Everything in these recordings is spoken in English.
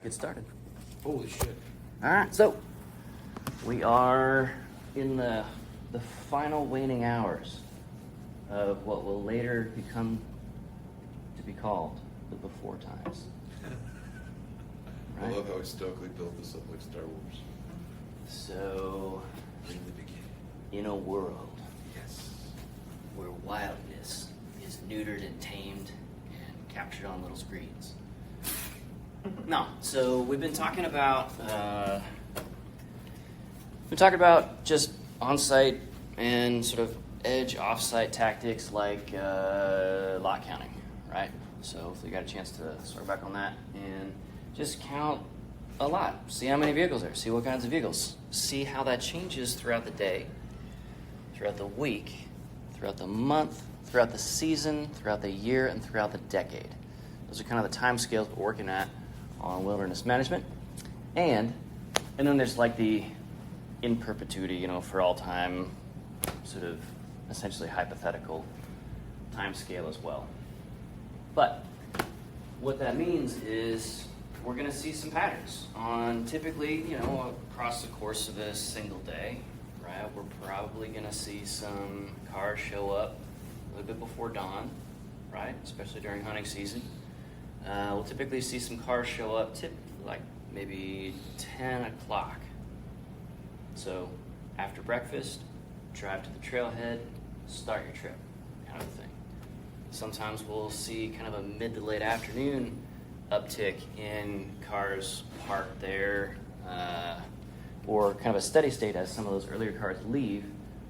get started. Holy shit. All right, so we are in the final waning hours of what will later become to be called the before times. I love how he stoically built this up like Star Wars. So, In the beginning. in a world Yes. where wildness is neutered and tamed and captured on little screens. No, so we've been talking about just on-site and sort of edge off-site tactics like lot counting, right? So hopefully you got a chance to sort back on that and just count a lot. See how many vehicles there. See what kinds of vehicles. See how that changes throughout the day, throughout the week, throughout the month, throughout the season, throughout the year, and throughout the decade. Those are kind of the time scales we're working at on wilderness management. And then there's like the in perpetuity, for all time, sort of essentially hypothetical time scale as well. But what that means is we're going to see some patterns on typically, across the course of a single day, right? We're probably going to see some cars show up a little bit before dawn, right? Especially during hunting season. We'll typically see some cars show up like maybe 10 o'clock. So after breakfast, drive to the trailhead, start your trip, kind of a thing. Sometimes we'll see kind of a mid to late afternoon uptick in cars parked there, or kind of a steady state as some of those earlier cars leave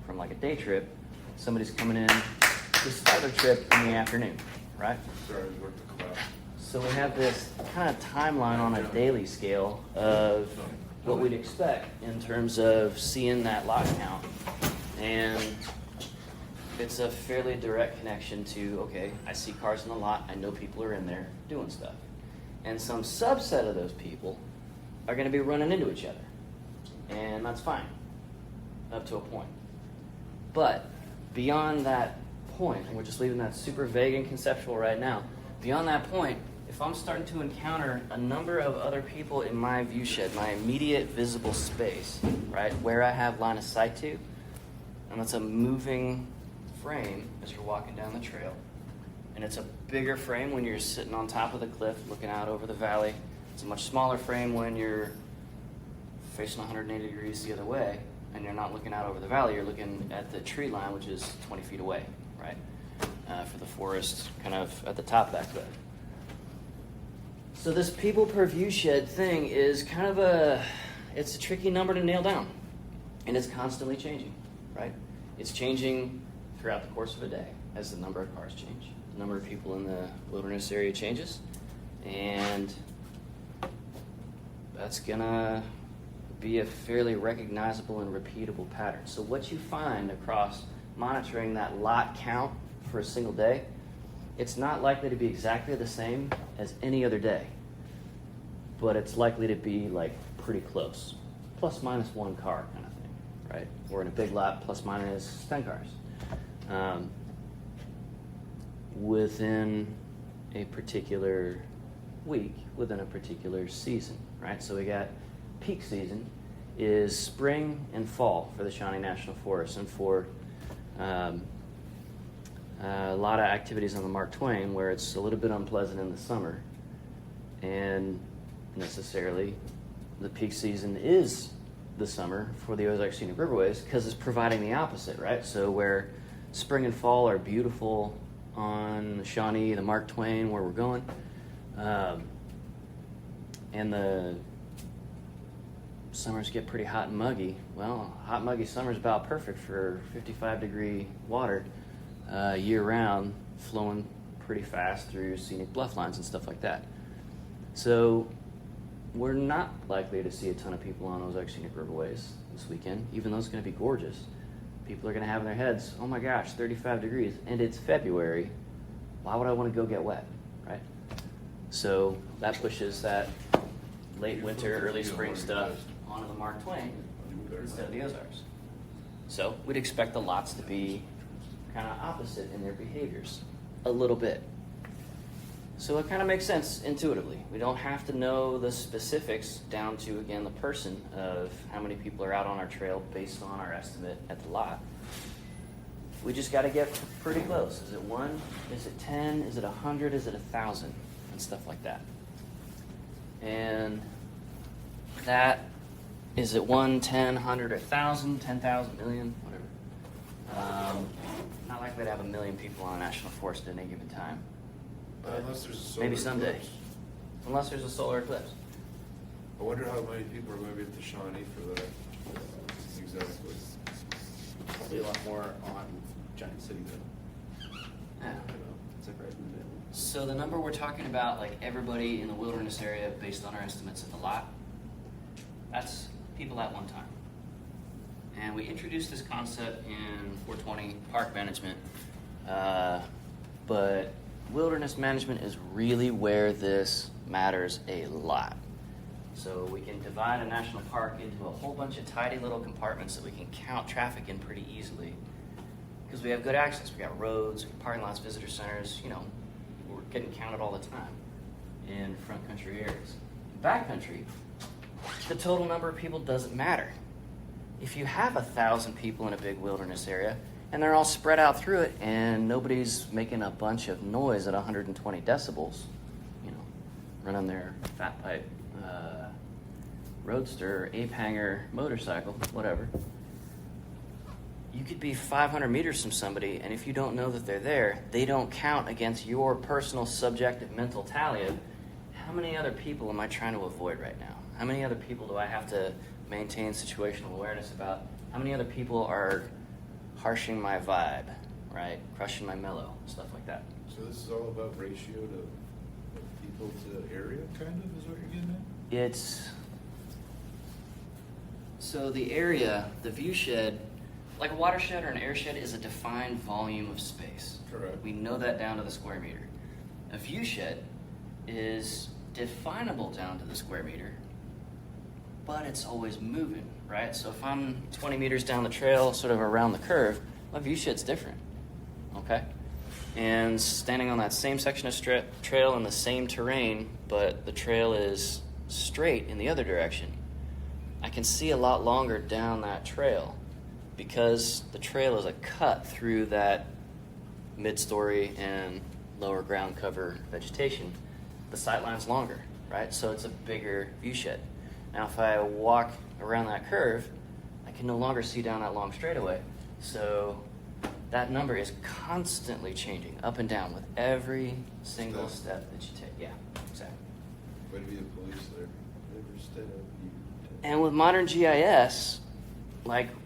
from like a day trip. Somebody's coming in to start their trip in the afternoon, right? Sorry, I worked the cloud. So we have this kind of timeline on a daily scale of what we'd expect in terms of seeing that lot count. And it's a fairly direct connection to, okay, I see cars in the lot, I know people are in there doing stuff. And some subset of those people are going to be running into each other. And that's fine, up to a point. But beyond that point, and we're just leaving that super vague and conceptual right now, beyond that point, if I'm starting to encounter a number of other people in my view shed, my immediate visible space, right, where I have line of sight to, and that's a moving frame as you're walking down the trail, and it's a bigger frame when you're sitting on top of the cliff looking out over the valley. It's a much smaller frame when you're facing 180 degrees the other way, and you're not looking out over the valley, you're looking at the tree line, which is 20 feet away, right, for the forest kind of at the top of that cliff. So this people per view shed thing is kind of it's a tricky number to nail down. And it's constantly changing, right? It's changing throughout the course of a day as the number of cars change. The number of people in the wilderness area changes. And that's gonna be a fairly recognizable and repeatable pattern. So what you find across monitoring that lot count for a single day, it's not likely to be exactly the same as any other day, but it's likely to be like pretty close, plus minus one car kind of thing, right? Or in a big lot, plus minus 10 cars, within a particular week, within a particular season, right? So we got peak season is spring and fall for the Shawnee National Forest, and for a lot of activities on the Mark Twain where it's a little bit unpleasant in the summer, and necessarily the peak season is the summer for the Ozark Scenic Riverways because it's providing the opposite, right? So where spring and fall are beautiful on the Shawnee, the Mark Twain, where we're going, and the summers get pretty hot and muggy. Well, hot muggy summer's about perfect for 55-degree water year-round, flowing pretty fast through scenic bluff lines and stuff like that. So we're not likely to see a ton of people on Ozark Scenic Riverways this weekend, even though it's going to be gorgeous. People are going to have in their heads, oh my gosh, 35 degrees, and it's February. Why would I want to go get wet, right? So that pushes that late winter, early spring stuff onto the Mark Twain instead of the Ozarks. So we'd expect the lots to be kind of opposite in their behaviors a little bit. So it kind of makes sense intuitively. We don't have to know the specifics down to, again, the person of how many people are out on our trail based on our estimate at the lot. We just got to get pretty close. Is it 1? Is it 10? Is it 100? Is it 1,000? And stuff like that. And that, is it 1, 10, 100, or 1,000, 10,000, million, whatever. Not likely to have 1 million people on a national forest at any given time. But Unless there's a solar maybe someday. eclipse. Unless there's a solar eclipse. I wonder how many people are going to be at the Shawnee for that. Exactly. Probably a lot more on Giant City though. Yeah. It's like right in the middle. So the number we're talking about, like everybody in the wilderness area based on our estimates at the lot, that's people at one time. And we introduced this concept in 420 park management, but wilderness management is really where this matters a lot. So we can divide a national park into a whole bunch of tidy little compartments that we can count traffic in pretty easily. Because we have good access. We got roads, parking lots, visitor centers, we're getting counted all the time in front country areas. Back country, the total number of people doesn't matter. If you have 1,000 people in a big wilderness area and they're all spread out through it and nobody's making a bunch of noise at 120 decibels, running their fat pipe roadster, ape hanger, motorcycle, whatever, you could be 500 meters from somebody, and if you don't know that they're there, they don't count against your personal subjective mental tally of how many other people am I trying to avoid right now? How many other people do I have to maintain situational awareness about? How many other people are harshing my vibe, right? Crushing my mellow, stuff like that. So this is all about ratio to people to area, kind of, is what you're getting at? It's, so the area, the view shed, like a watershed or an airshed is a defined volume of space. Correct. We know that down to the square meter. A view shed is definable down to the square meter, but it's always moving, right? So if I'm 20 meters down the trail, sort of around the curve, my view shed's different, okay? And standing on that same section of trail in the same terrain, but the trail is straight in the other direction, I can see a lot longer down that trail because the trail is a cut through that mid-story and lower ground cover vegetation. The sight line's longer, right? So it's a bigger view shed. Now if I walk around that curve, I can no longer see down that long straightaway. So that number is constantly changing up and down with every single step that you take. Yeah, exactly. Way to be the police there. Every step you take. And with modern GIS,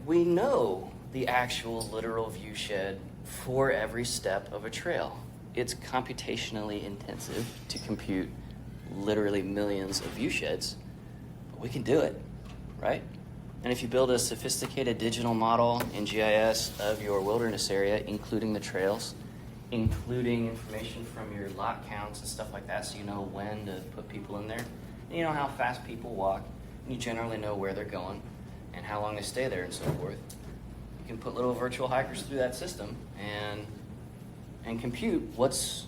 we know the actual literal view shed for every step of a trail. It's computationally intensive to compute literally millions of view sheds, but we can do it, right? And if you build a sophisticated digital model in GIS of your wilderness area, including the trails, including information from your lot counts and stuff like that, so you know when to put people in there, and you know how fast people walk, and you generally know where they're going and how long they stay there and so forth. You can put little virtual hikers through that system and compute what's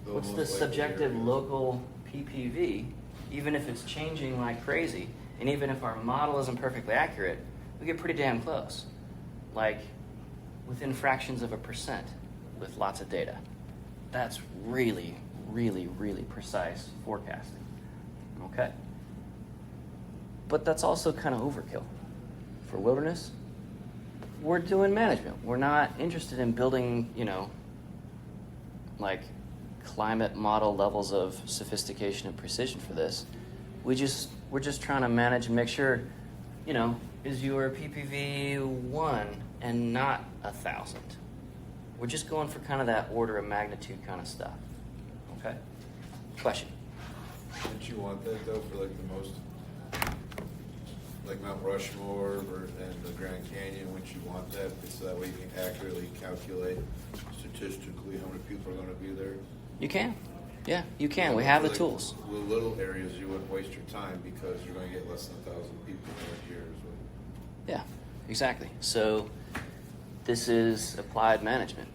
the subjective local PPV, even if it's changing like crazy, and even if our model isn't perfectly accurate, we get pretty damn close, like within fractions of a percent with lots of data. That's really, really, really precise forecasting, okay? But that's also kind of overkill. For wilderness, we're doing management. We're not interested in building, climate model levels of sophistication and precision for this. We're just trying to manage and make sure, is your PPV 1 and not 1,000. We're just going for kind of that order of magnitude kind of stuff. Okay? Question? Wouldn't you want that though for the most, like Mount Rushmore and the Grand Canyon? Wouldn't you want that so that way you can accurately calculate statistically how many people are going to be there? You can. Yeah, you can. We have the tools. The little areas, you wouldn't waste your time because you're going to get less than 1,000 people in a year. Yeah, exactly. So this is applied management.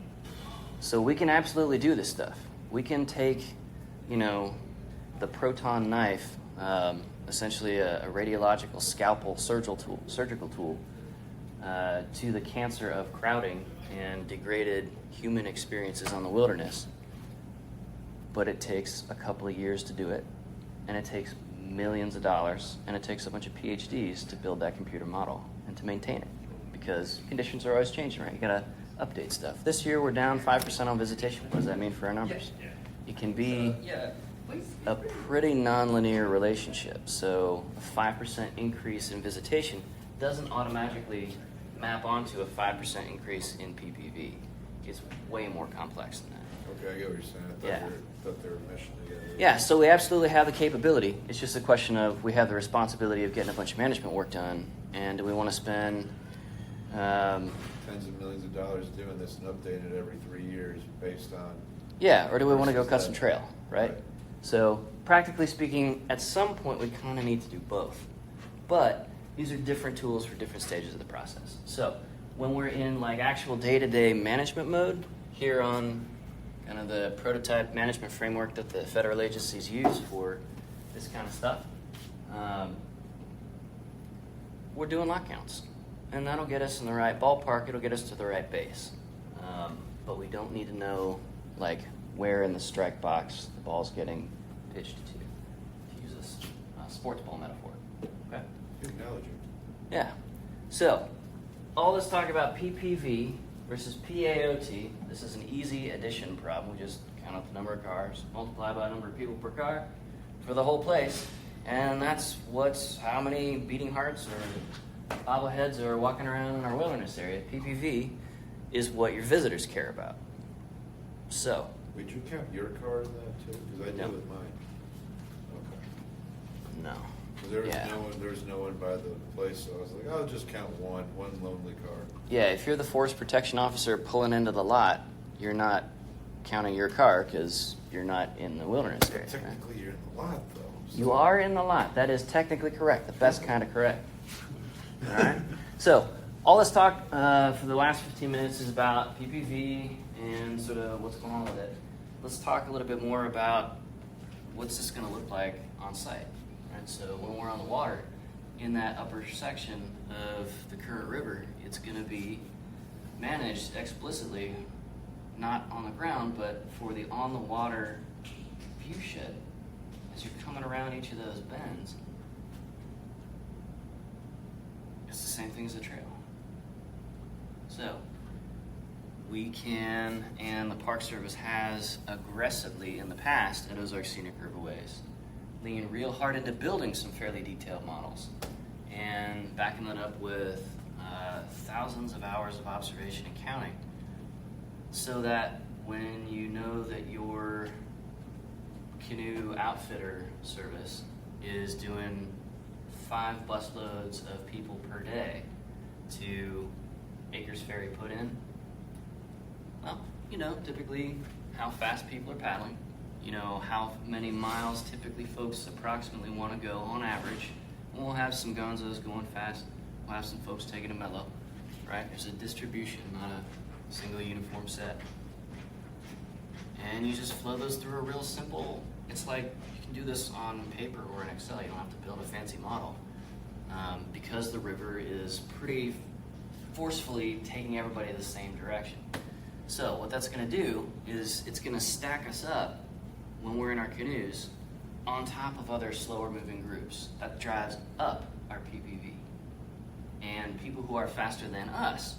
So we can absolutely do this stuff. We can take the proton knife, essentially a radiological scalpel surgical tool, to the cancer of crowding and degraded human experiences on the wilderness. But it takes a couple of years to do it, and it takes millions of dollars, and it takes a bunch of PhDs to build that computer model and to maintain it, because conditions are always changing, right? You gotta update stuff. This year we're down 5% on visitation. What does that mean for our numbers? It can be a pretty nonlinear relationship. So a 5% increase in visitation doesn't automatically map onto a 5% increase in PPV. It's way more complex than that. Okay, I get what you're saying. I thought they were meshing together. Yeah, so we absolutely have the capability. It's just a question of we have the responsibility of getting a bunch of management work done, and do we want to spend Tens of millions of dollars doing this and updating it every 3 years based on... Yeah, or do we want to go versus cut that. some trail, right? So practically speaking, at some point we kind of need to do both. But these are different tools for different stages of the process. So when we're in like actual day-to-day management mode, here on kind of the prototype management framework that the federal agencies use for this kind of stuff, we're doing lot counts. And that'll get us in the right ballpark, it'll get us to the right base. But we don't need to know like where in the strike box the ball's getting pitched to use this sports ball metaphor. Okay? Good analogy. Yeah. So, all this talk about PPV versus PAOT, this is an easy addition problem. We just count up the number of cars, multiply by the number of people per car for the whole place, and that's how many beating hearts or bobbleheads are walking around in our wilderness area. PPV is what your visitors care about. So, Would you count your car in that too? Because I No. did with mine. Okay. no. 'Cause there was Yeah. no one by the place, so I was like, I'll just count one lonely car. Yeah, if you're the forest protection officer pulling into the lot, you're not counting your car because you're not in the wilderness area. Right? Technically, you're in the lot though. so- You are in the lot. That is technically correct. The best kind of correct. All right. So all this talk for the last 15 minutes is about PPV and sort of what's going on with it. Let's talk a little bit more about what's this going to look like on site. Right. So when we're on the water, in that upper section of the current river, it's going to be managed explicitly, not on the ground, but for the on the water view shed. As you're coming around each of those bends, it's the same thing as the trail. So we can, and the Park Service has aggressively in the past at Ozark Scenic Riverways, lean real hard into building some fairly detailed models and backing that up with thousands of hours of observation and counting, so that when you know that your canoe outfitter service is doing 5 busloads of people per day to Acres Ferry put in, well, typically how fast people are paddling, how many miles typically folks approximately want to go on average. We'll have some gonzos going fast, we'll have some folks taking a mellow, right? There's a distribution, not a single uniform set. And you just flow those through a real simple, it's like you can do this on paper or in Excel, you don't have to build a fancy model. Because the river is pretty forcefully taking everybody the same direction. So what that's going to do is it's going to stack us up when we're in our canoes on top of other slower moving groups. That drives up our PPV. And people who are faster than us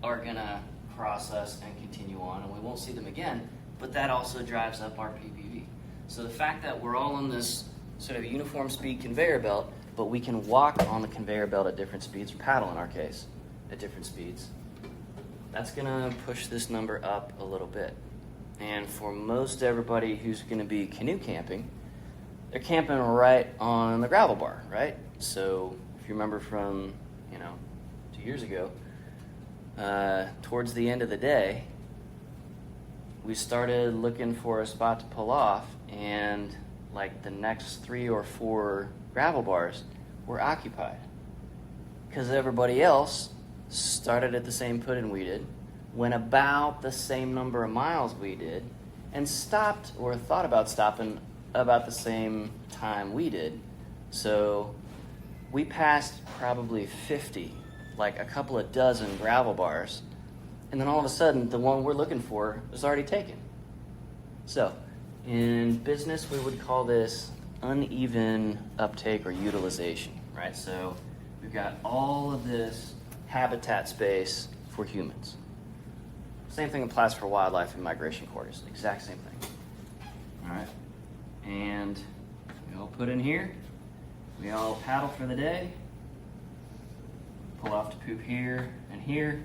are going to cross us and continue on, and we won't see them again, but that also drives up our PPV. So the fact that we're all on this sort of uniform speed conveyor belt, but we can walk on the conveyor belt at different speeds, or paddle in our case, at different speeds, that's going to push this number up a little bit. And for most everybody who's going to be canoe camping, they're camping right on the gravel bar, right? So if you remember from, 2 years ago, towards the end of the day, we started looking for a spot to pull off, and like the next 3 or 4 gravel bars were occupied because everybody else started at the same put-in we did, went about the same number of miles we did, and stopped or thought about stopping about the same time we did. So we passed probably 50, like a couple of dozen gravel bars, and then all of a sudden the one we're looking for was already taken. So in business we would call this uneven uptake or utilization, right? So we've got all of this habitat space for humans. Same thing applies for wildlife and migration corridors. Exact same thing. All right. And we all put in here. We all paddle for the day. Pull off to poop here and here.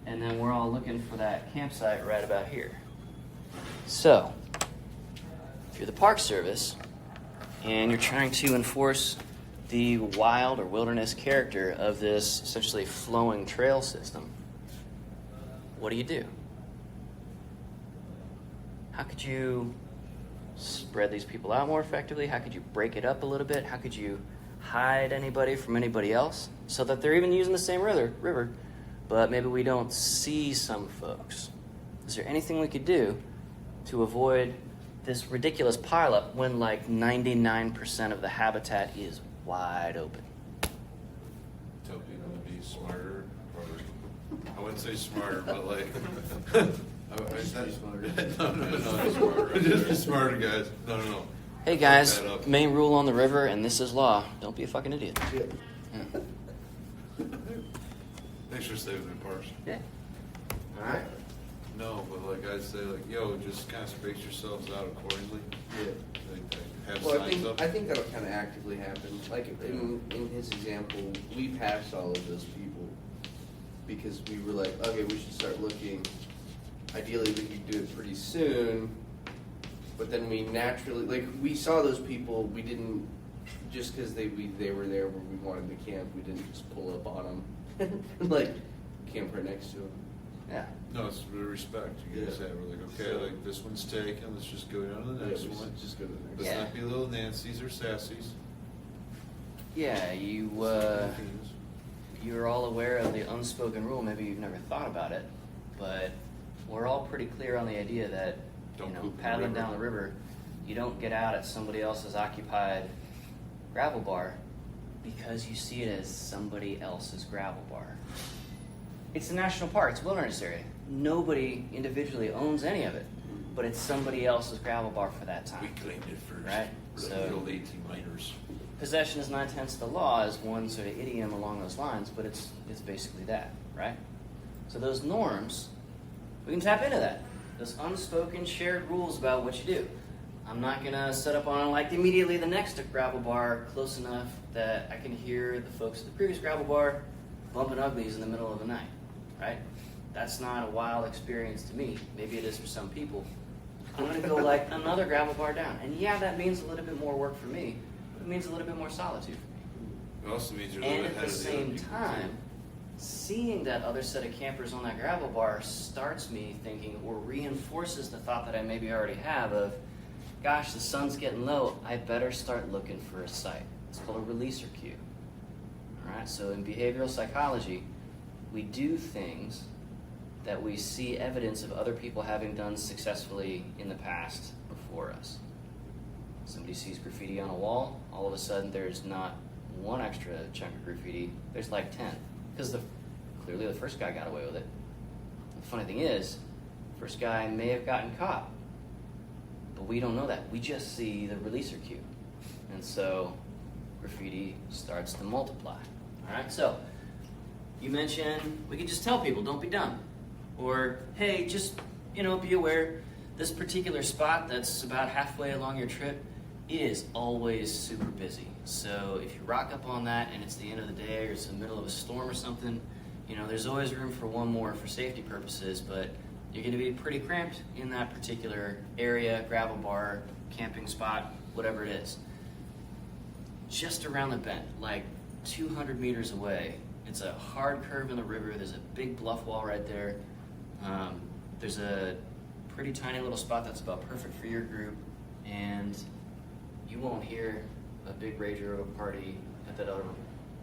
And then we're all looking for that campsite right about here. So, if you're the Park Service and you're trying to enforce the wild or wilderness character of this essentially flowing trail system, what do? How could you spread these people out more effectively? How could you break it up a little bit? How could you hide anybody from anybody else so that they're even using the same river, but maybe we don't see some folks? Is there anything we could do to avoid this ridiculous pileup when like 99% of the habitat is wide open? Tell people to be smarter, or I wouldn't say smarter, but like. Just be smarter. No. Just be smarter, guys. No. Hey guys, Fuck that up. main rule on the river, and this is law. Don't be a fucking idiot. Yeah. Thanks for saving the parks. Yeah. All right. No, but like I say, like, yo, just kind of space yourselves out accordingly. Yeah. Like, have Well, signs up. I think that'll kind of actively happen. Like in his example, we passed all of those people because we were like, okay, we should start looking. Ideally, we could do it pretty soon, but then we naturally, like, we saw those people. We didn't just because they were there where we wanted to camp. We didn't just pull up on them, like camp right next to them. Yeah. No, it's the respect. You guys Yeah. have. We're like, okay, So- like this one's taken. Let's just go down to the next one. Just go to the next. Let's Yeah. not be little Nancy's or Sassy's. Yeah, you're all aware of the unspoken rule. Maybe you've never thought about it, but we're all pretty clear on the idea that, Don't poop in the paddling river. down the river, you don't get out at somebody else's occupied gravel bar because you see it as somebody else's gravel bar. It's a national park, it's a wilderness area. Nobody individually owns any of it, but it's somebody else's gravel bar for that We time. claimed it first. Right, We're so- the old 18 miners. Possession is 9/10 of the law is one sort of idiom along those lines, but it's basically that, right? So those norms, we can tap into that. Those unspoken shared rules about what you do. I'm not gonna set up on like immediately the next gravel bar close enough that I can hear the folks at the previous gravel bar bumping uglies in the middle of the night, right? That's not a wild experience to me. Maybe it is for some people. I'm gonna go like another gravel bar down. And yeah, that means a little bit more work for me, but it means a little bit more solitude for me. It also means you're a little And bit at ahead the of the other same people, time, too. seeing that other set of campers on that gravel bar starts me thinking, or reinforces the thought that I maybe already have of, gosh, the sun's getting low, I better start looking for a site. It's called a releaser cue. All right, so in behavioral psychology, we do things that we see evidence of other people having done successfully in the past before us. Somebody sees graffiti on a wall, all of a sudden there's not one extra chunk of graffiti, there's like 10. Because clearly the first guy got away with it. The funny thing is, first guy may have gotten caught, but we don't know that. We just see the releaser cue. And so graffiti starts to multiply. All right, so you mentioned we could just tell people, don't be dumb. Or, hey, just, be aware, this particular spot that's about halfway along your trip is always super busy. So if you rock up on that and it's the end of the day or it's in the middle of a storm or something, there's always room for one more for safety purposes, but you're going to be pretty cramped in that particular area, gravel bar, camping spot, whatever it is. Just around the bend, like 200 meters away, it's a hard curve in the river. There's a big bluff wall right there. There's a pretty tiny little spot that's about perfect for your group, and you won't hear a big rager of a party at that other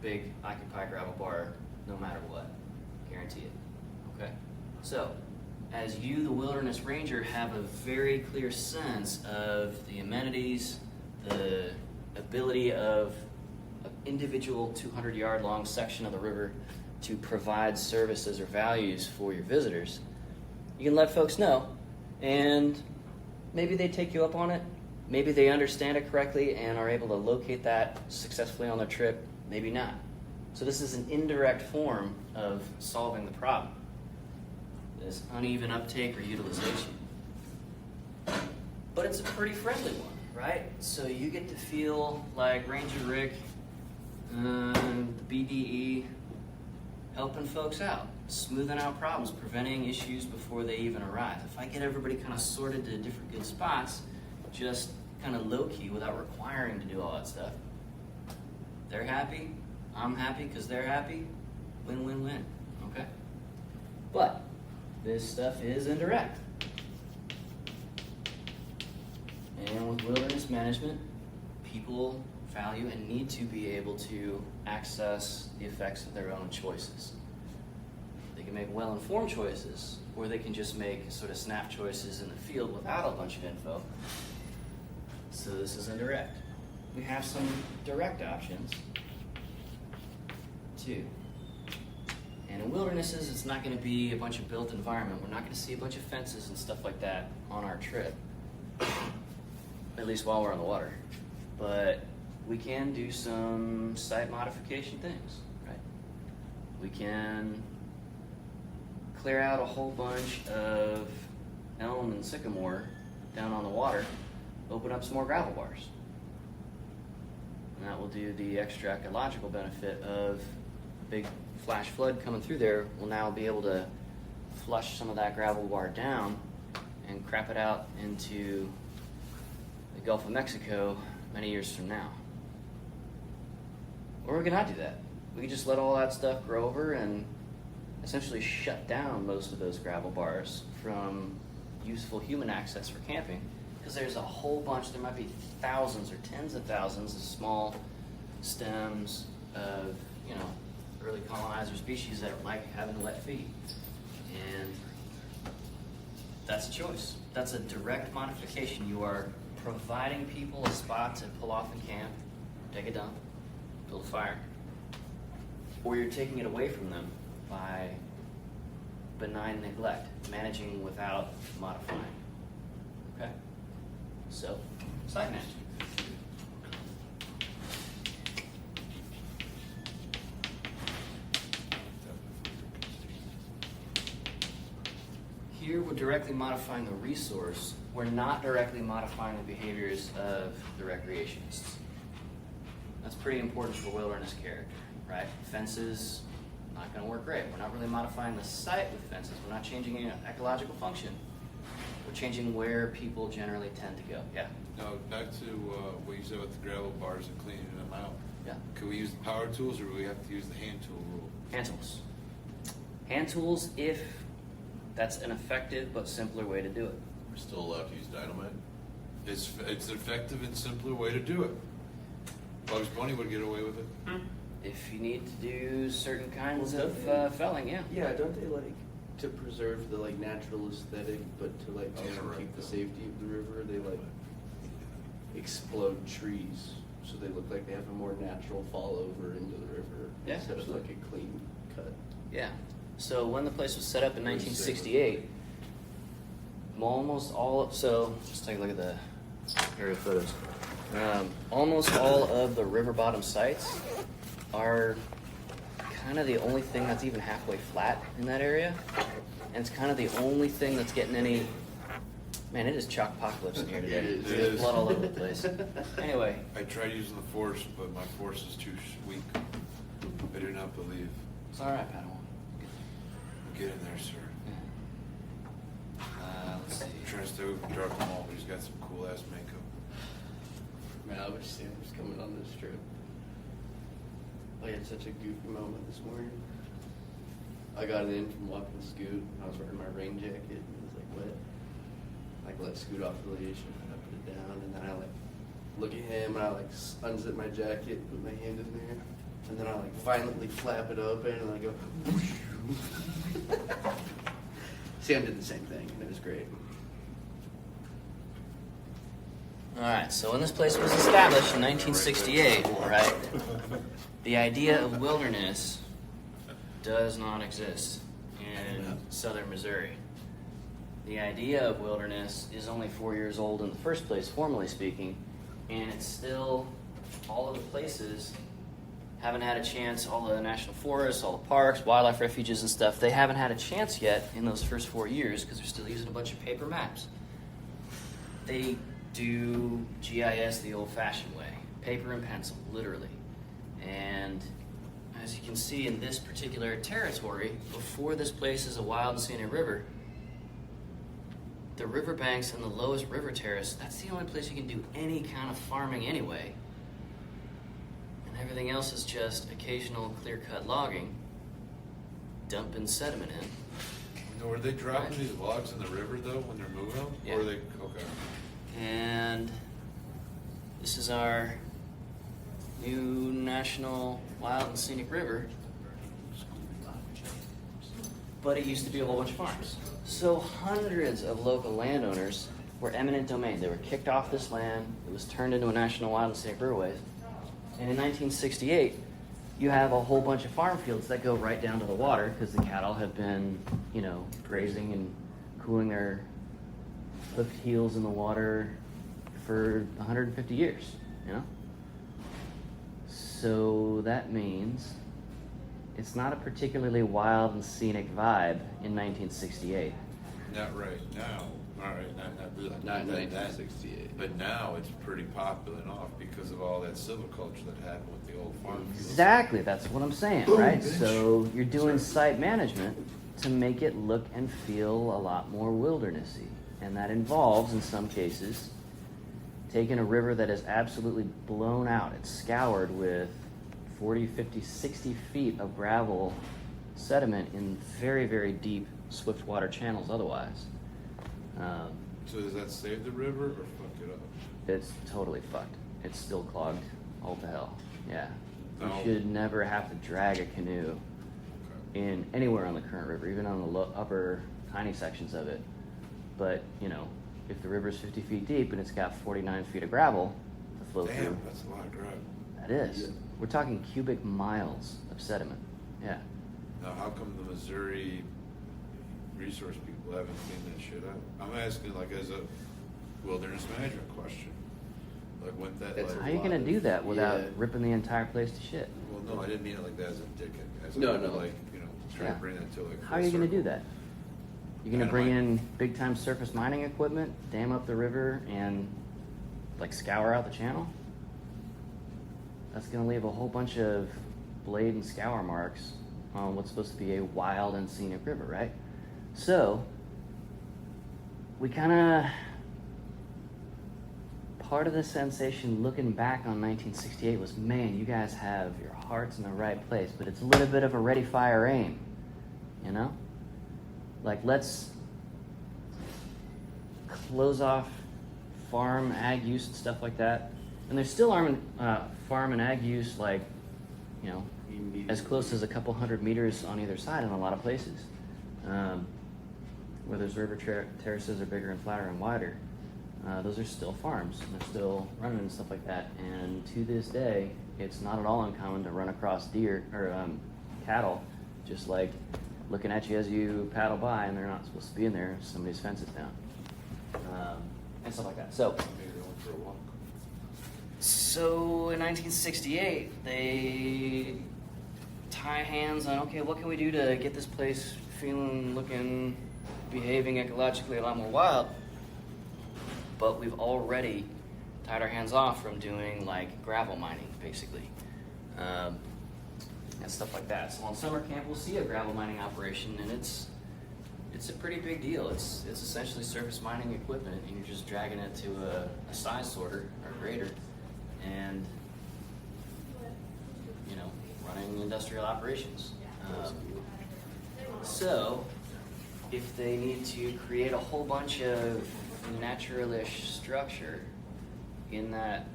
big occupied gravel bar no matter what. Guarantee it. Okay? So, as you, the wilderness ranger, have a very clear sense of the amenities, the ability of an individual 200-yard long section of the river to provide services or values for your visitors, you can let folks know, and maybe they take you up on it. Maybe they understand it correctly and are able to locate that successfully on their trip. Maybe not. So this is an indirect form of solving the problem, this uneven uptake or utilization. But it's a pretty friendly one, right? So you get to feel like Ranger Rick, the BDE, helping folks out, smoothing out problems, preventing issues before they even arise. If I get everybody kind of sorted to different good spots, just kind of low-key without requiring to do all that stuff, they're happy, I'm happy because they're happy, win-win-win, okay? But this stuff is indirect. And with wilderness management, people value and need to be able to access the effects of their own choices. They can make well-informed choices, or they can just make sort of snap choices in the field without a bunch of info. So this is indirect. We have some direct options, too. And in wildernesses, it's not going to be a bunch of built environment. We're not going to see a bunch of fences and stuff like that on our trip, at least while we're on the water. But we can do some site modification things, right? We can clear out a whole bunch of elm and sycamore down on the water, open up some more gravel bars. And that will do the extra ecological benefit of a big flash flood coming through there. We'll now be able to flush some of that gravel bar down and crap it out into the Gulf of Mexico many years from now. Or we could not do that. We could just let all that stuff grow over and essentially shut down most of those gravel bars from useful human access for camping, because there's a whole bunch, there might be thousands or tens of thousands of small stems of, early colonizer species that like having wet feet. And that's a choice. That's a direct modification. You are providing people a spot to pull off and camp, take a dump, build a fire, or you're taking it away from them by benign neglect, managing without modifying. Okay? So, site management. Here we're directly modifying the resource. We're not directly modifying the behaviors of the recreationists. That's pretty important for wilderness character, right? Fences, not going to work great. We're not really modifying the site with fences. We're not changing any ecological function. We're changing where people generally tend to go. Yeah? Now, back to what you said with the gravel bars and cleaning them out. Yeah. Can we use the power tools, or do we have to use the hand tool rule? Hand tools. Hand tools if that's an effective but simpler way to do it. We're still allowed to use dynamite? It's an effective and simpler way to do it. Bugs Bunny would get away with it. If you need to do certain kinds Well, of don't they- felling, yeah. Yeah, don't they to preserve the natural aesthetic, but to Yeah, keep right. the safety of the river, they explode trees so they look like they have a more natural fall over into the river Yeah, instead of absolutely. a clean cut. Yeah. So when the place was set up in What do you say? 1968, almost all so let's take a look at the aerial photos. Almost all of the river bottom sites are kind of the only thing that's even halfway flat in that area, and it's kind of the only thing that's getting any. Man, it is chalk apocalypse in here today. It is. There's blood all over the place. Anyway, I tried using the force, but my force is too weak. I do not believe. it's all right, Padawan. Get in there, sir. Let's see. I'm trying to stay away from Darth Maul, but he's got some cool ass makeup. Man, I wish Sam was coming on this trip. I had such a goofy moment this morning. I got in from walking Scoot, and I was wearing my rain jacket, and it was wet. I let Scoot off the leash, and I put it down, and then I look at him, and I unzip my jacket, put my hand in there, and then I violently flap it open, and I go, Sam did the same thing, and it was great. All right, so when this place was established in 1968, right, the idea of wilderness does not exist in southern Missouri. The idea of wilderness is only 4 years old in the first place, formally speaking, and it's still, all of the places haven't had a chance, all the national forests, all the parks, wildlife refuges and stuff, they haven't had a chance yet in those first 4 years because they're still using a bunch of paper maps. They do GIS the old-fashioned way, paper and pencil, literally. And as you can see in this particular territory, before this place is a wild and scenic river, the riverbanks and the lowest river terrace, that's the only place you can do any kind of farming anyway. And everything else is just occasional clear-cut logging, dumping sediment in. Now, were they dropping these logs in the river though when they're moving them? Yeah. Or are they, okay. And this is our new national wild and scenic river. But it used to be a whole bunch of farms. So hundreds of local landowners were eminent domain. They were kicked off this land. It was turned into a national wild and scenic riverways. And in 1968, you have a whole bunch of farm fields that go right down to the water because the cattle have been, grazing and cooling their hoofed heels in the water for 150 years, So that means it's not a particularly wild and scenic vibe in 1968. Not right now. All right, not Not in that- 1968. But now it's pretty popular and off because of all that silviculture that happened with the old farm fields. Exactly, that's what I'm saying, Boom, right? bitch. So you're doing site management to make it look and feel a lot more wildernessy. And that involves, in some cases, taking a river that is absolutely blown out. It's scoured with 40, 50, 60 feet of gravel sediment in very, very deep swift water channels otherwise. So does that save the river or fuck it up? It's totally fucked. It's still clogged all to hell. Yeah. You No. should never have to drag a canoe in anywhere on the current river, even on the upper tiny sections of it. But, if the river's 50 feet deep and it's got 49 feet of gravel to flow through, Damn, that's a lot of gravel. that is. Yeah. We're talking cubic miles of sediment. Yeah. Now, how come the Missouri resource people haven't cleaned that shit up? I'm asking like as a wilderness management question. Like when that That's like, How are you going to do that without Yeah. ripping the entire place to shit? well, no, I didn't mean it like that as a dick. As No, a, no. like, trying Yeah. to bring that to like. How are you going to do circle. that? You're going to bring in big time surface mining equipment, dam up the river, and scour out the channel? That's going to leave a whole bunch of blade and scour marks on what's supposed to be a wild and scenic river, right? So, we kind of, part of the sensation looking back on 1968 was, man, you guys have your hearts in the right place, but it's a little bit of a ready, fire, aim, let's close off farm, ag use, and stuff like that. And there's still farm and ag use, as close as a couple hundred meters on either side in a lot of places. Where those river terraces are bigger and flatter and wider, those are still farms, and they're still running and stuff like that. And to this day, it's not at all uncommon to run across deer or cattle, just looking at you as you paddle by, and they're not supposed to be in there. Somebody's fence is down, and stuff like that. So. Maybe going for a walk. So in 1968, they tie hands on, okay, what can we do to get this place feeling, looking, behaving ecologically a lot more wild? But we've already tied our hands off from doing gravel mining, basically, and stuff like that. So on summer camp, we'll see a gravel mining operation, and it's a pretty big deal. It's essentially surface mining equipment, and you're just dragging it to a size sorter or grader, and running industrial operations. So if they need to create a whole bunch of naturalish structure in that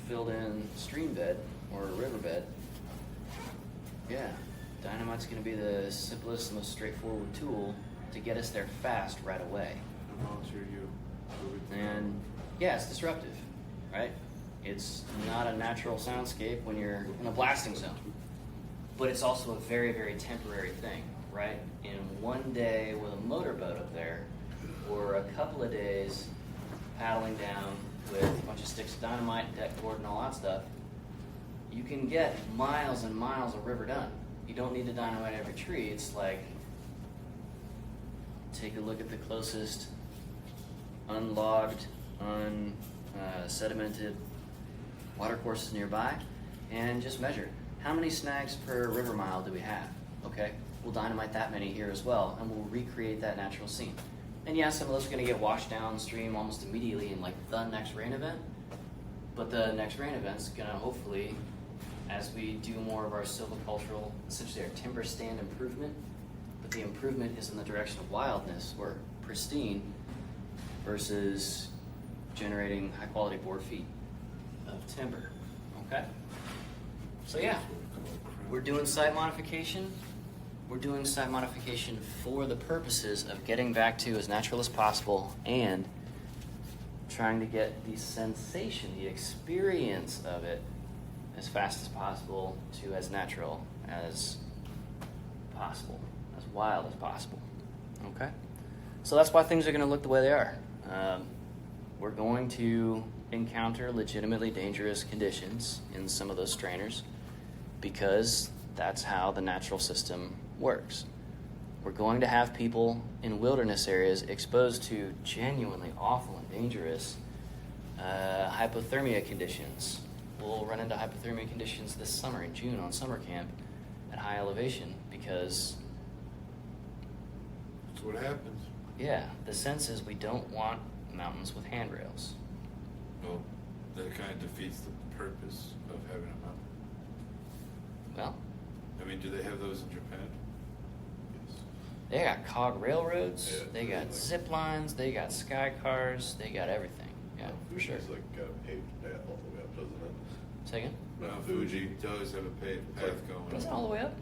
filled-in stream bed or riverbed, yeah, dynamite's going to be the simplest, most straightforward tool to get us there fast right away. I volunteer you. And yeah, it's disruptive, right? It's not a natural soundscape when you're in a blasting zone. But it's also a very, very temporary thing, right? In one day with a motorboat up there, or a couple of days paddling down with a bunch of sticks of dynamite, deck board, and all that stuff, you can get miles and miles of river done. You don't need to dynamite every tree. It's like, take a look at the closest unlogged, unsedimented watercourses nearby, and just measure. How many snags per river mile do we have? Okay, we'll dynamite that many here as well, and we'll recreate that natural scene. And yeah, some of those are going to get washed downstream almost immediately in like the next rain event, but the next rain event's going to hopefully, as we do more of our silvicultural, essentially our timber stand improvement, but the improvement is in the direction of wildness or pristine versus generating high quality board feet of timber. Okay? So yeah, we're doing site modification. We're doing site modification for the purposes of getting back to as natural as possible and trying to get the sensation, the experience of it as fast as possible to as natural as possible, as wild as possible. Okay? So that's why things are going to look the way they are. We're going to encounter legitimately dangerous conditions in some of those strainers because that's how the natural system works. We're going to have people in wilderness areas exposed to genuinely awful and dangerous hypothermia conditions. We'll run into hypothermia conditions this summer in June on summer camp at high elevation because That's what happens. yeah, the sense is we don't want mountains with handrails. Well, that kind of defeats the purpose of having a mountain. Well, I mean, do they have those in Japan? Yes. they got cog railroads, Yeah, they got like- zip lines, they got sky cars, they got everything. Yeah, for sure. It's like got a paved path all the way up, doesn't it? Say again? Mount Fuji does have a paved path going. Is it all the way up?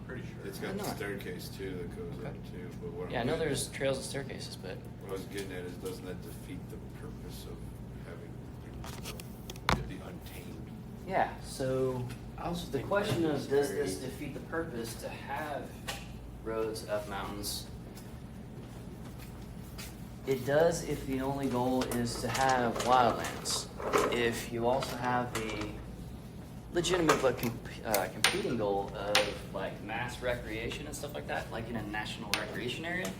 Pretty sure. It's I got know the it. staircase too that goes Okay. up too. But what Yeah, I I'm know getting there's at- trails and staircases, but What I was getting at is, doesn't that defeat the purpose of having the untamed? yeah, so the question of does this defeat the purpose to have roads up mountains? It does if the only goal is to have wildlands. If you also have the legitimate but competing goal of like mass recreation and stuff like that, like in a national recreation area,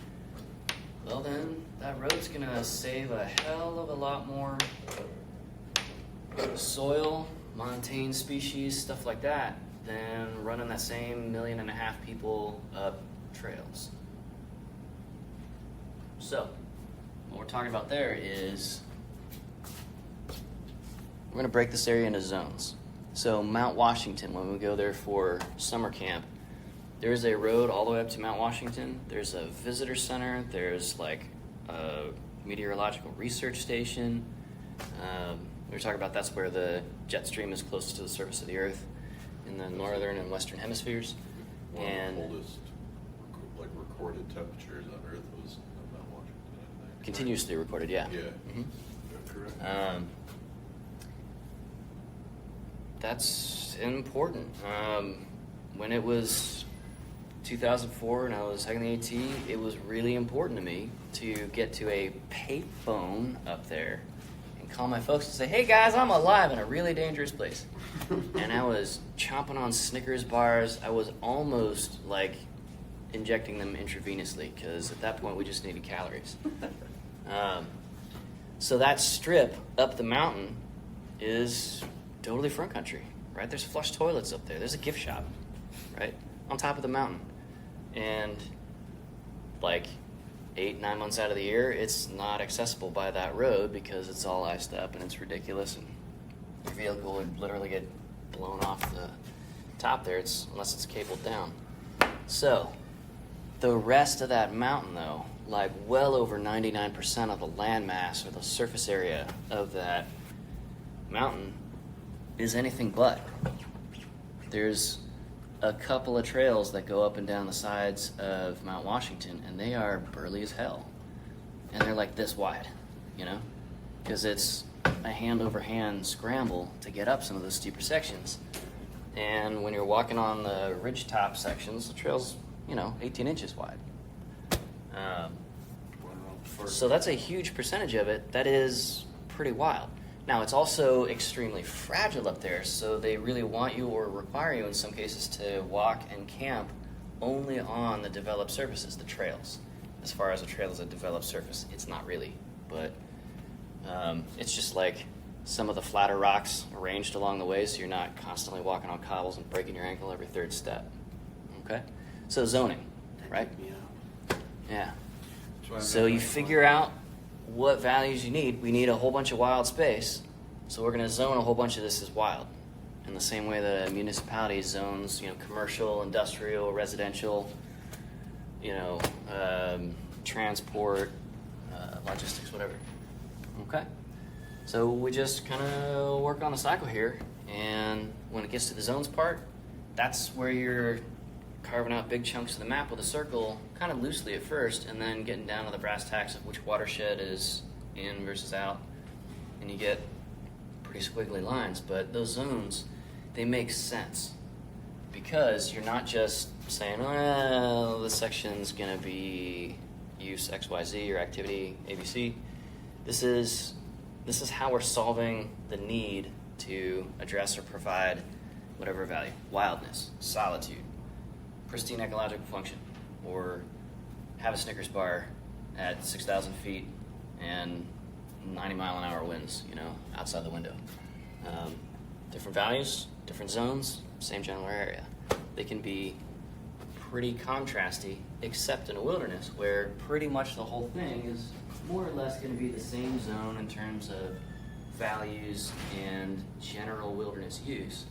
well then that road's gonna save a hell of a lot more soil, montane species, stuff like that, than running that same 1.5 million people up trails. So, what we're talking about there is we're going to break this area into zones. So Mount Washington, when we go there for summer camp, there's a road all the way up to Mount Washington. There's a visitor center. There's like a meteorological research station. We were talking about that's where the jet stream is closest to the surface of the Earth in the northern and western hemispheres. One And of the coldest recorded temperatures on Earth was on Mount Washington, I think. continuously recorded, yeah. Yeah. Mhm. Correct. That's important. When it was 2004 and I was hiking the AT, it was really important to me to get to a payphone up there and call my folks and say, hey guys, I'm alive in a really dangerous place. And I was chomping on Snickers bars. I was almost like injecting them intravenously because at that point we just needed calories. So that strip up the mountain is totally front country, right? There's flush toilets up there. There's a gift shop, right? On top of the mountain. And like 8-9 months out of the year, it's not accessible by that road because it's all iced up and it's ridiculous and your vehicle would literally get blown off the top there, unless it's cabled down. So the rest of that mountain though, like well over 99% of the land mass or the surface area of that mountain is anything but. There's a couple of trails that go up and down the sides of Mount Washington, and they are burly as hell. And they're like this wide, you know? Because it's a hand-over-hand scramble to get up some of those steeper sections. And when you're walking on the ridgetop sections, the trail's, 18 inches wide. So that's a huge percentage of it. That is pretty wild. Now, it's also extremely fragile up there, so they really want you or require you in some cases to walk and camp only on the developed surfaces, the trails. As far as a trail is a developed surface, it's not really, but it's just like some of the flatter rocks arranged along the way so you're not constantly walking on cobbles and breaking your ankle every third step. Okay? So zoning, right? Yeah. So you figure out what values you need. We need a whole bunch of wild space, so we're going to zone a whole bunch of this as wild. In the same way the municipality zones, commercial, industrial, residential, transport, logistics, whatever. Okay? So we just kind of work on the cycle here, and when it gets to the zones part, that's where you're carving out big chunks of the map with a circle, kind of loosely at first, and then getting down to the brass tacks of which watershed is in versus out, and you get pretty squiggly lines. But those zones, they make sense because you're not just saying, well, this section's going to be use XYZ or activity ABC. This is how we're solving the need to address or provide whatever value. Wildness, solitude, pristine ecological function, or have a Snickers bar at 6,000 feet and 90-mile-an-hour winds, outside the window. Different values, different zones, same general area. They can be pretty contrasty, except in a wilderness where pretty much the whole thing is more or less going to be the same zone in terms of values and general wilderness use.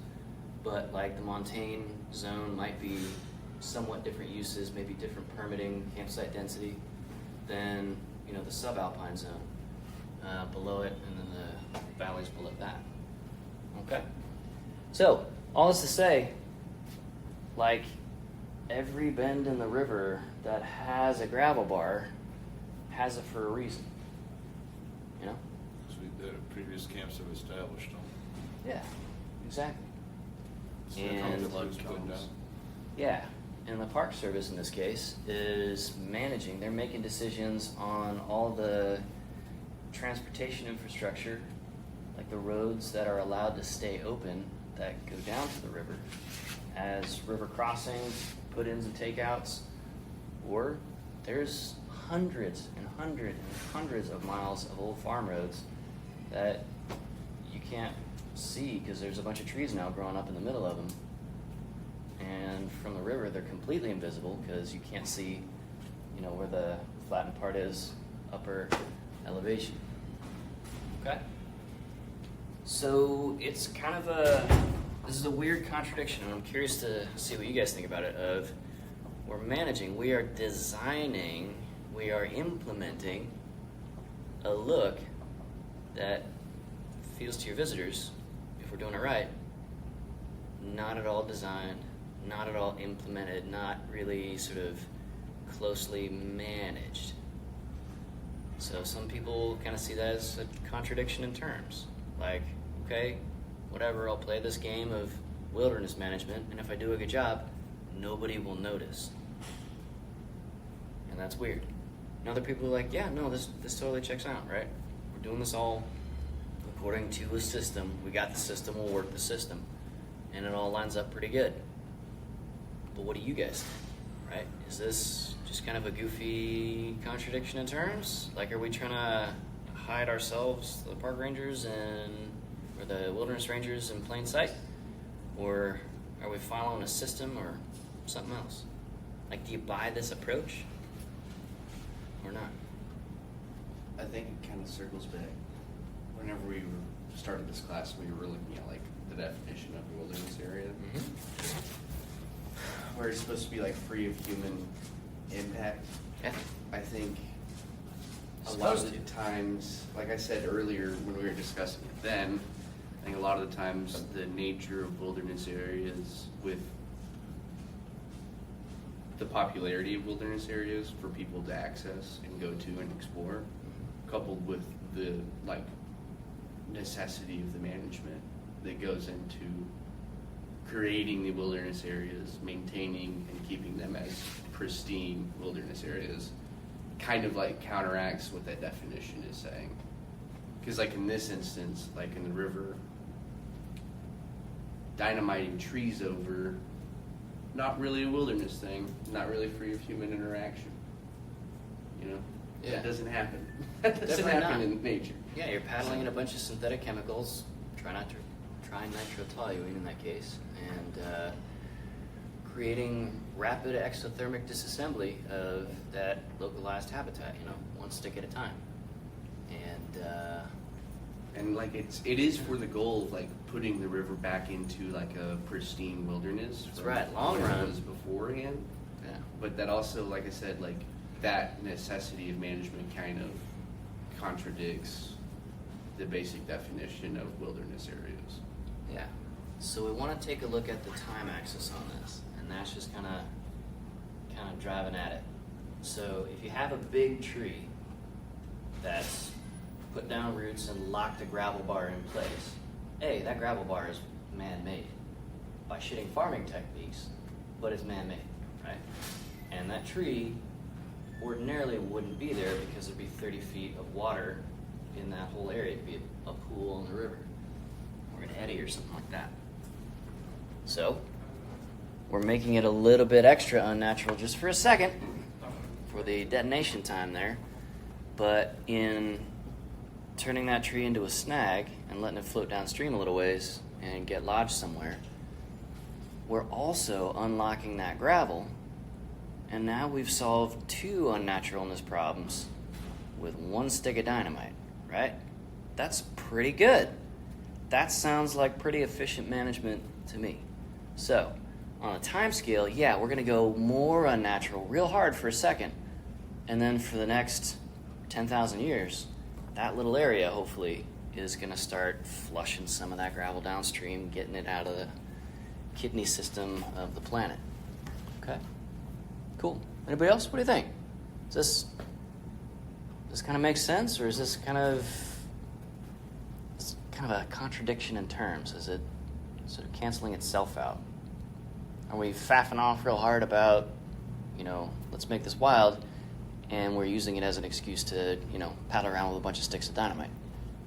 But like the montane zone might be somewhat different uses, maybe different permitting, campsite density than the subalpine zone below it, and then the valleys below that. Okay? So, all this to say, like every bend in the river that has a gravel bar has it for a reason. Because the previous camps have established them. Yeah, exactly. So And comes. yeah, and the Park Service in this case is managing. They're making decisions on all the transportation infrastructure, like the roads that are allowed to stay open that go down to the river as river crossings, put-ins and takeouts, or there's hundreds and hundreds and hundreds of miles of old farm roads that you can't see because there's a bunch of trees now growing up in the middle of them. And from the river, they're completely invisible because you can't see, where the flattened part is, upper elevation. Okay? So it's kind of this is a weird contradiction, and I'm curious to see what you guys think about it. We're managing, we are designing, we are implementing a look that feels to your visitors, if we're doing it right, not at all designed, not at all implemented, not really sort of closely managed. So some people kind of see that as a contradiction in terms. Like, okay, whatever, I'll play this game of wilderness management, and if I do a good job, nobody will notice. And that's weird. And other people are like, yeah, no, this totally checks out, right? We're doing this all according to a system. We got the system, we'll work the system. And it all lines up pretty good. But what do you guys think, right? Is this just kind of a goofy contradiction in terms? Like, are we trying to hide ourselves, the park rangers or the wilderness rangers, in plain sight? Or are we following a system or something else? Like, do you buy this approach or not? I think it kind of circles back. Whenever we started this class, we were looking at like the definition of a wilderness area, where it's supposed to be like free of human impact. Yeah. I think a lot of the times, like I said earlier when we were discussing it then, I think a lot of the times the nature of wilderness areas with the popularity of wilderness areas for people to access and go to and explore, coupled with the like necessity of the management that goes into creating the wilderness areas, maintaining and keeping them as pristine wilderness areas, kind of like counteracts what that definition is saying. Because like in this instance, like in the river, dynamiting trees over, not really a wilderness thing, not really free of human interaction. You know? Yeah. That doesn't happen. That doesn't Definitely happen not. in nature. Yeah, you're paddling in a bunch of synthetic chemicals. Try nitrotoluene in that case, and creating rapid exothermic disassembly of that localized habitat. You know, one stick at a time. And like it is for the goal of like putting the river back into like a pristine wilderness. That's from right, long where it run. was beforehand. Yeah. But that also, like I said, like that necessity of management kind of contradicts the basic definition of wilderness areas. Yeah. So we want to take a look at the time axis on this, and that's just kind of driving at it. So if you have a big tree that's put down roots and locked a gravel bar in place, that gravel bar is man-made by shitting farming techniques, but it's man-made, right? And that tree ordinarily wouldn't be there because there'd be 30 feet of water in that whole area. It'd be a pool in the river, or an eddy or something like that. So, we're making it a little bit extra unnatural just for a second for the detonation time there. But in turning that tree into a snag and letting it float downstream a little ways and get lodged somewhere, we're also unlocking that gravel. And now we've solved 2 unnaturalness problems with 1 stick of dynamite, right? That's pretty good. That sounds like pretty efficient management to me. So, on a time scale, yeah, we're going to go more unnatural real hard for a second. And then for the next 10,000 years, that little area, hopefully, is going to start flushing some of that gravel downstream, getting it out of the kidney system of the planet. Okay? Cool. Anybody else? What do you think? Does this kind of make sense, or is this kind of a contradiction in terms? Is it sort of canceling itself out? Are we faffing off real hard about, let's make this wild, and we're using it as an excuse to, paddle around with a bunch of sticks of dynamite?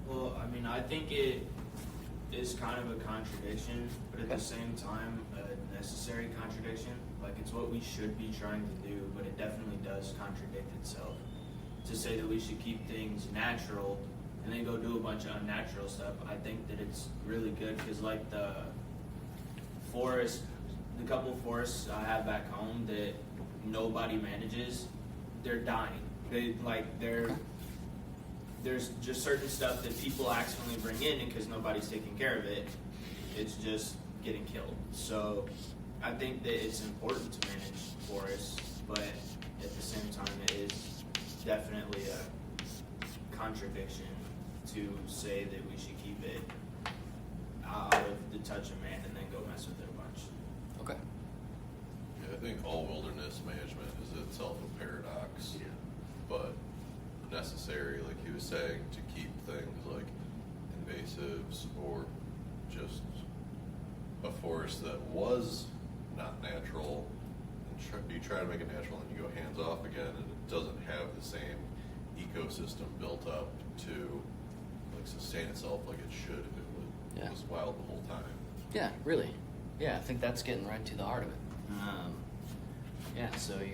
Well, I mean, I think it is kind of a contradiction, but at the same time, a necessary contradiction. Like, it's what we should be trying to do, but it definitely does contradict itself. To say that we should keep things natural and then go do a bunch of unnatural stuff, I think that it's really good, because like the couple of forests I have back home that nobody manages, they're dying. There's just certain stuff that people accidentally bring in, and because nobody's taking care of it, it's just getting killed. So I think that it's important to manage forests, but at the same time, it is definitely a contradiction to say that we should keep it out of the touch of man and then go mess with it a bunch. Okay. Yeah, I think all wilderness management is itself a paradox, but necessary, like he was saying, to keep things like invasives or just a forest that was not natural, and you try to make it natural and you go hands off again, and it doesn't have the same ecosystem built up to like sustain itself like it should if it was wild the whole time. Yeah, really. Yeah, I think that's getting right to the heart of it. So you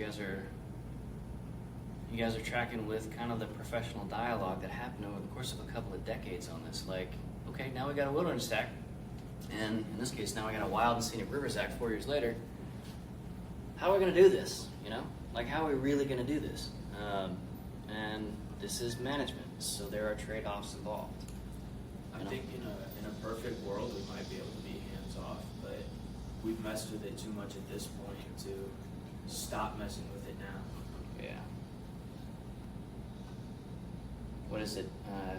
guys are tracking with kind of the professional dialogue that happened over the course of a couple of decades on this. Like, okay, now we got a wilderness act, and in this case, now we got a wild and scenic rivers act 4 years later. How are we going to do this? Like, how are we really going to do this? And this is management, so there are trade-offs involved. I think in a perfect world, we might be able to be hands off, but we've messed with it too much at this point to stop messing with it now. Yeah. What is it?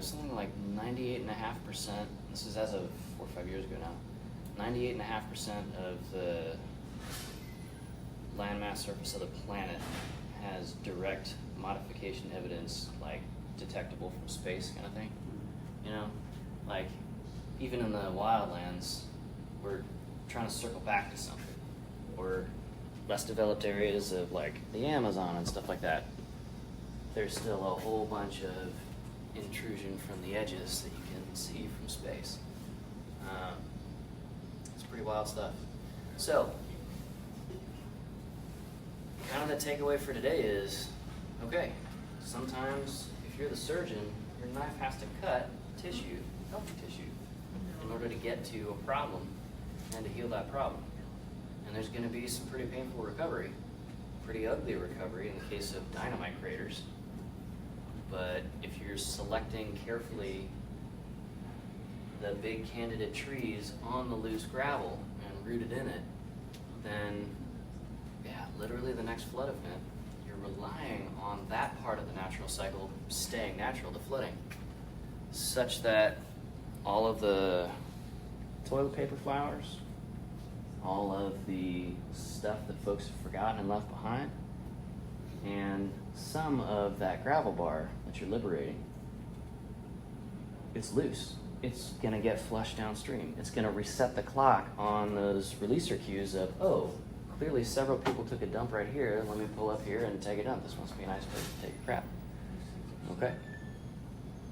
Something like 98.5%. This is as of 4 or 5 years ago now. 98.5% of the landmass mass surface of the planet has direct modification evidence, like detectable from space kind of thing. You know, like even in the wildlands, we're trying to circle back to something, or less developed areas of like the Amazon and stuff like that. There's still a whole bunch of intrusion from the edges that you can see from space. It's pretty wild stuff. So, kind of the takeaway for today is, okay, sometimes if you're the surgeon, your knife has to cut tissue, healthy tissue, in order to get to a problem and to heal that problem. And there's going to be some pretty painful recovery, pretty ugly recovery in the case of dynamite craters. But if you're selecting carefully the big candidate trees on the loose gravel and rooted in it, then yeah, literally the next flood event, you're relying on that part of the natural cycle staying natural, the flooding, such that all of the toilet paper flowers, all of the stuff that folks have forgotten and left behind, and some of that gravel bar that you're liberating, it's loose. It's going to get flushed downstream. It's going to reset the clock on those releaser cues of, oh, clearly several people took a dump right here. Let me pull up here and take a dump. This must be a nice place to take a crap. Okay?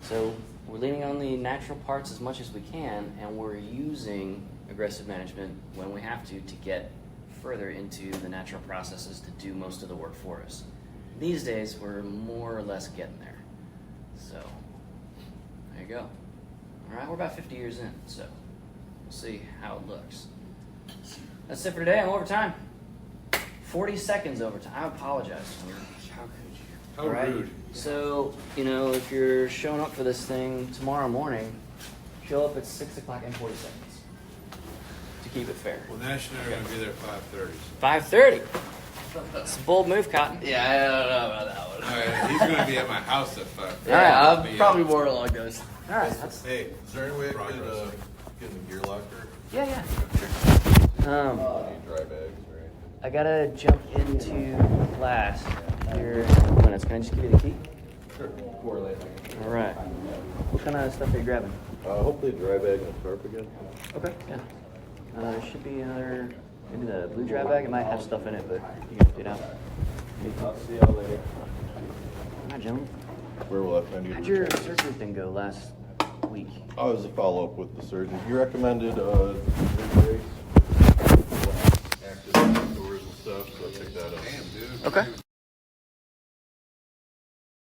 So we're leaning on the natural parts as much as we can, and we're using aggressive management when we have to get further into the natural processes to do most of the work for us. These days, we're more or less getting there. So, there you go. All right, we're about 50 years in, so we'll see how it looks. That's it for today. I'm over time. 40 seconds over time. I apologize. How could you? How All right? rude. So, you know, if you're showing up for this thing tomorrow morning, show up at 6 o'clock and 40 seconds to keep it fair. Well, Nash and I are going to be there at 5:30. 5:30. It's a bold move, Cotton. Yeah, I don't know about that one. All right, he's going to be at my house at 5:30. Yeah, I'll I'm be probably up. more along those. All right. That's, Hey, is there any way I Progress. could get in the gear locker? yeah. Sure. Any dry bags or anything? I gotta jump into class here in a couple minutes. Can I just give you the key? Sure. Correlate. All right. What kind of stuff are you grabbing? Hopefully a dry bag and a tarp again. Okay. Yeah. There should be another, maybe the blue dry bag. It might have stuff in it, but you can empty it out. I'll see y'all later. Hi, gentlemen. Where will I find you? How'd your surgery thing go last week? Oh, as a follow-up with the surgeon. He recommended rig brace, active stores and stuff, so I picked that up. Damn, dude. Okay.